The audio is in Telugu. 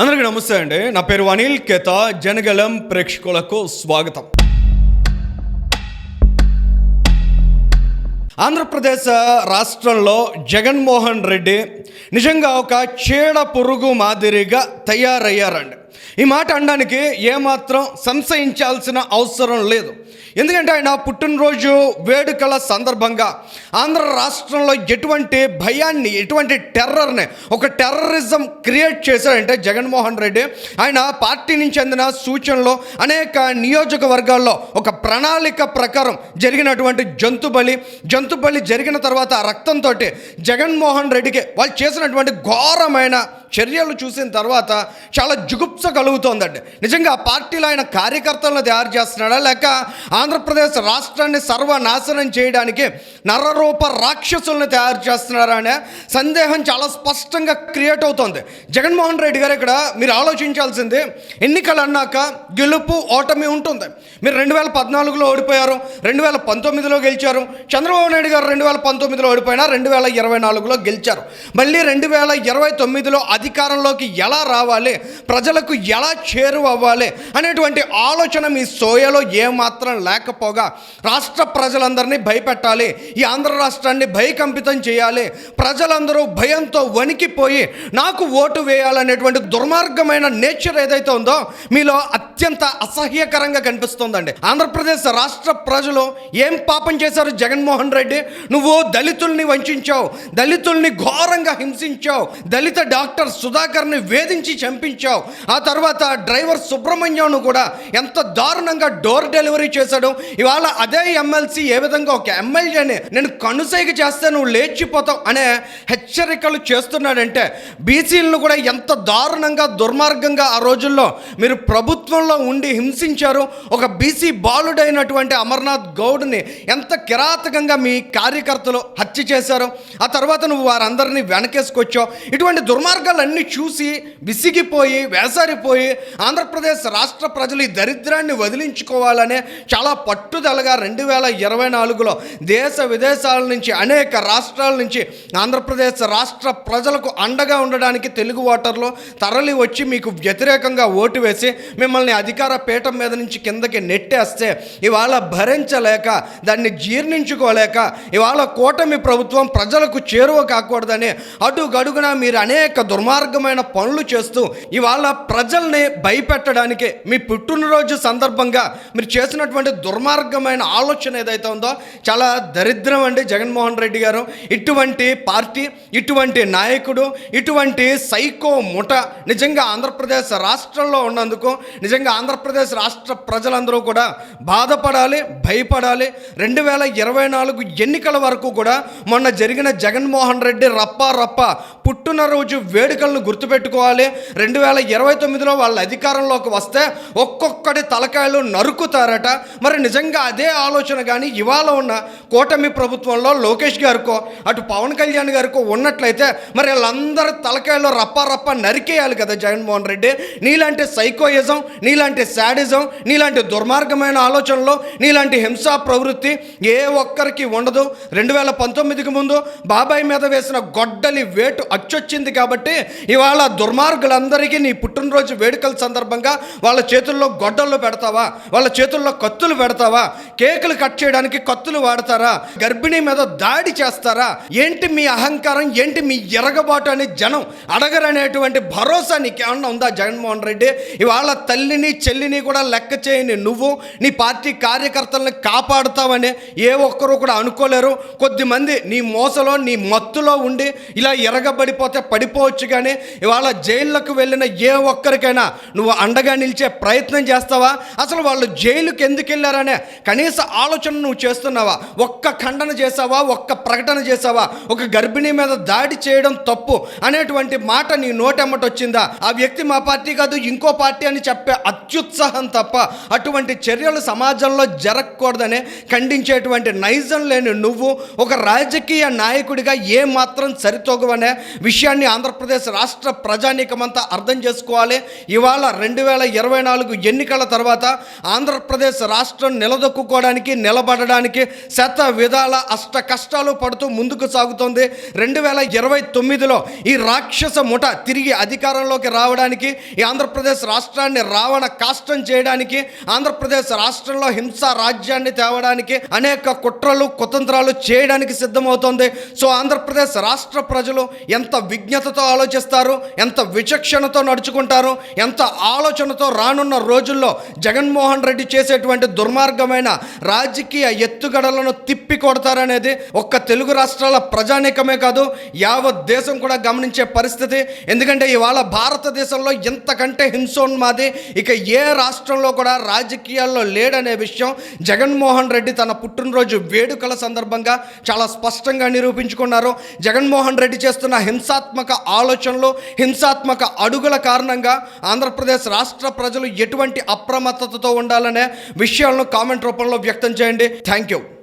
అందరికీ నమస్తే అండి. నా పేరు అనిల్ కేత. జనగలం ప్రేక్షకులకు స్వాగతం. ఆంధ్రప్రదేశ్ రాష్ట్రంలో జగన్మోహన్ రెడ్డి నిజంగా ఒక చీడ పురుగు మాదిరిగా తయారయ్యారండి. ఈ మాట అనడానికి ఏమాత్రం సంశయించాల్సిన అవసరం లేదు. ఎందుకంటే ఆయన పుట్టినరోజు వేడుకల సందర్భంగా ఆంధ్ర రాష్ట్రంలో ఎటువంటి భయాన్ని, ఎటువంటి టెర్రర్ని, ఒక టెర్రరిజం క్రియేట్ చేశాడంటే జగన్మోహన్ రెడ్డి ఆయన పార్టీ నుంచి అందిన సూచనలు అనేక నియోజకవర్గాల్లో ఒక ప్రణాళిక ప్రకారం జరిగినటువంటి జంతుబలి జరిగిన తర్వాత ఆ రక్తంతో జగన్మోహన్ రెడ్డికి వాళ్ళు చేసినటువంటి ఘోరమైన చర్యలు చూసిన తర్వాత చాలా జుగుప్స కలుగుతోందండి. నిజంగా ఆ పార్టీలో ఆయన కార్యకర్తలను తయారు చేస్తున్నాడా, లేక ఆంధ్రప్రదేశ్ రాష్ట్రాన్ని సర్వనాశనం చేయడానికి నరరూప రాక్షసులను తయారు చేస్తున్నారా అనే సందేహం చాలా స్పష్టంగా క్రియేట్ అవుతోంది. జగన్మోహన్ రెడ్డి గారు ఇక్కడ మీరు ఆలోచించాల్సింది, ఎన్నికలు అన్నాక గెలుపు ఓటమి ఉంటుంది. మీరు 2014లో ఓడిపోయారు, 2019లో గెలిచారు. చంద్రబాబు నాయుడు గారు 2019లో ఓడిపోయినా 2024లో గెలిచారు. మళ్ళీ 2029లో అధికారంలోకి ఎలా రావాలి, ప్రజలకు ఎలా చేరువవ్వాలి అనేటువంటి ఆలోచన మీ సోయలో ఏమాత్రం లేకపోగా రాష్ట్ర ప్రజలందరినీ భయపెట్టాలి, ఈ ఆంధ్ర రాష్ట్రాన్ని భయకంపితం చేయాలి, ప్రజలందరూ భయంతో వణికిపోయి నాకు ఓటు వేయాలనేటువంటి దుర్మార్గమైన నేచర్ ఏదైతే ఉందో మీలో అత్యంత అసహ్యకరంగా కనిపిస్తోందండి. ఆంధ్రప్రదేశ్ రాష్ట్ర ప్రజలు ఏం పాపం చేశారు? జగన్మోహన్ రెడ్డి, నువ్వు దళితుల్ని వంచావు, దళితుల్ని ఘోరంగా హింసించావు, దళిత డాక్టర్ సుధాకర్ని వేధించి చంపించావు. ఆ తర్వాత డ్రైవర్ సుబ్రహ్మణ్యంను కూడా ఎంత దారుణంగా డోర్ డెలివరీ చేశాడు. ఇవాళ అదే ఎమ్మెల్సీ ఏ విధంగా ఒక ఎమ్మెల్యేని నేను కనుసైగ చేస్తే నువ్వు లేచిపోతావు అనే హెచ్చరికలు చేస్తున్నాడంటే బీసీలను కూడా ఎంత దారుణంగా దుర్మార్గంగా ఆ రోజుల్లో మీరు ప్రభుత్వంలో ఉండి హింసించారు. ఒక బీసీ బాలుడైనటువంటి అమర్నాథ్ గౌడ్ని ఎంత కిరాతకంగా మీ కార్యకర్తలు హత్య చేశారు. ఆ తర్వాత నువ్వు వారందరినీ వెనకేసుకొచ్చావు. ఇటువంటి దుర్మార్గాలన్నీ చూసి విసిగిపోయి వేసారిపోయి ఆంధ్రప్రదేశ్ రాష్ట్ర ప్రజలు ఈ దరిద్రాన్ని వదిలించుకోవాలనే చాలా పట్టుదలగా 2024లో దేశ విదేశాల నుంచి అనేక రాష్ట్రాల నుంచి ఆంధ్రప్రదేశ్ రాష్ట్ర ప్రజలకు అండగా ఉండడానికి తెలుగు ఓటర్లు తరలి వచ్చి మీకు వ్యతిరేకంగా ఓటు వేసి మిమ్మల్ని అధికార పీఠం మీద నుంచి కిందకి నెట్టేస్తే ఇవాళ భరించలేక, దాన్ని జీర్ణించుకోలేక ఇవాళ కూటమి ప్రభుత్వం ప్రజలకు చేరువ కాకూడదని అడుగడుగున మీరు అనేక దుర్మార్గమైన పనులు చేస్తూ ఇవాళ ప్రజల్ని భయపెట్టడానికి మీ పుట్టినరోజు సందర్భంగా మీరు చేసినటువంటి దుర్మార్గమైన ఆలోచన ఏదైతే ఉందో చాలా దరిద్రం అండి. జగన్మోహన్ రెడ్డి గారు, ఇటువంటి పార్టీ, ఇటువంటి నాయకుడు, ఇటువంటి సైకో ముఠ నిజంగా ఆంధ్రప్రదేశ్ రాష్ట్రంలో ఉన్నందుకు నిజంగా ఆంధ్రప్రదేశ్ రాష్ట్ర ప్రజలందరూ కూడా బాధపడాలి, భయపడాలి. 2024 ఎన్నికల వరకు కూడా మొన్న జరిగిన జగన్మోహన్ రెడ్డి రప్ప పుట్టినరోజు వేడుకలను గుర్తుపెట్టుకోవాలి. 2029లో వాళ్ళ అధికారంలోకి వస్తే ఒక్కొక్కటి తలకాయలు నరుకుతారట. మరి నిజంగా అదే ఆలోచన కానీ ఇవాళ ఉన్న కూటమి ప్రభుత్వంలో లోకేష్ గారికో అటు పవన్ కళ్యాణ్ గారికో ఉన్నట్లయితే మరి వీళ్ళందరూ తలకాయలు రప్ప నరికేయాలి కదా జగన్మోహన్ రెడ్డి. నీలాంటి సైకోయిజం, నీలాంటి శాడిజం, నీలాంటి దుర్మార్గమైన ఆలోచనలు, నీలాంటి హింసా ప్రవృత్తి ఏ ఒక్కరికి ఉండదు. 2019కి ముందు బాబాయ్ మీద వేసిన గొడ్డలి వేటు అచ్చొచ్చింది కాబట్టి ఇవాళ దుర్మార్గులందరికీ నీ పుట్టినరోజు వేడుకల సందర్భంగా వాళ్ళ చేతుల్లో గొడ్డళ్ళు పెడతావా, వాళ్ళ చేతుల్లో కత్తులు పెడతావా, కేకులు కట్ చేయడానికి కత్తులు వాడతారా, గర్భిణీ మీద దాడి చేస్తారా? ఏంటి మీ అహంకారం, ఏంటి మీ ఎరగబాటు అని జనం అడగరనేటువంటి భరోసా నీకేమన్నా ఉందా జగన్మోహన్ రెడ్డి? ఇవాళ తల్లిని చెల్లిని కూడా లెక్క చేయని నువ్వు నీ పార్టీ కార్యకర్తలను కాపాడుతావని ఏ ఒక్కరూ కూడా అనుకోలేరు. కొద్దిమంది నీ మోసలో, నీ మత్తులో ఉండి ఇలా ఎరగబడిపోతే పడిపోవచ్చు. కానీ ఇవాళ జైళ్ళకు వెళ్ళిన ఏ ఒక్కరికైనా నువ్వు అండగా నిలిచే ప్రయత్నం చేస్తావా? అసలు వాళ్ళు జైలుకి ఎందుకు వెళ్ళారనే కనీస ఆలోచన నువ్వు చేస్తున్నావా? ఒక్క ఖండన చేసావా? ఒక్క ప్రకటన చేసావా? ఒక గర్భిణీ మీద దాడి చేయడం తప్పు అనేటువంటి మాట నీ నోటెమ్మట వచ్చిందా? ఆ వ్యక్తి మా పార్టీ కాదు ఇంకో పార్టీ అని చెప్పే అత్యుత్సాహం తప్ప అటువంటి చర్యలు సమాజంలో జరగకూడదని ఖండించేటువంటి నైజం లేని నువ్వు ఒక రాజకీయ నాయకుడిగా ఏ మాత్రం సరితోగవనే విషయాన్ని ఆంధ్రప్రదేశ్ ఆంధ్రప్రదేశ్ రాష్ట్ర ప్రజానీకమంతా అర్థం చేసుకోవాలి. ఇవాళ 2024 ఎన్నికల తర్వాత ఆంధ్రప్రదేశ్ రాష్ట్రం నిలదొక్కుకోవడానికి, నిలబడడానికి శత విధాల అష్ట కష్టాలు పడుతూ ముందుకు సాగుతోంది. 2029లో ఈ రాక్షస ముఠ తిరిగి అధికారంలోకి రావడానికి, ఈ ఆంధ్రప్రదేశ్ రాష్ట్రాన్ని రావణ కాష్టం చేయడానికి, ఆంధ్రప్రదేశ్ రాష్ట్రంలో హింసా రాజ్యాన్ని తేవడానికి అనేక కుట్రలు కుతంత్రాలు చేయడానికి సిద్ధమవుతోంది. సో ఆంధ్రప్రదేశ్ రాష్ట్ర ప్రజలు ఎంత విజ్ఞతతో ఆలోచిస్తారు, ఎంత విచక్షణతో నడుచుకుంటారు, ఎంత ఆలోచనతో రానున్న రోజుల్లో జగన్మోహన్ రెడ్డి చేసేటువంటి దుర్మార్గమైన రాజకీయ ఎత్తుగడలను తిప్పి కొడతారనేది ఒక్క తెలుగు రాష్ట్రాల ప్రజానీకమే కాదు, యావత్ దేశం కూడా గమనించే పరిస్థితి. ఎందుకంటే ఇవాళ భారతదేశంలో ఇంతకంటే హింసోన్మాది ఇక ఏ రాష్ట్రంలో కూడా రాజకీయాల్లో లేడనే విషయం జగన్మోహన్ రెడ్డి తన పుట్టినరోజు వేడుకల సందర్భంగా చాలా స్పష్టంగా నిరూపించుకున్నారు. జగన్మోహన్ రెడ్డి చేస్తున్న హింసాత్మక ఆలోచనలు, హింసాత్మక అడుగుల కారణంగా ఆంధ్రప్రదేశ్ రాష్ట్ర ప్రజలు ఎటువంటి అప్రమత్తతతో ఉండాలనే విషయాలను కామెంట్ రూపంలో వ్యక్తం చేయండి. Thank you.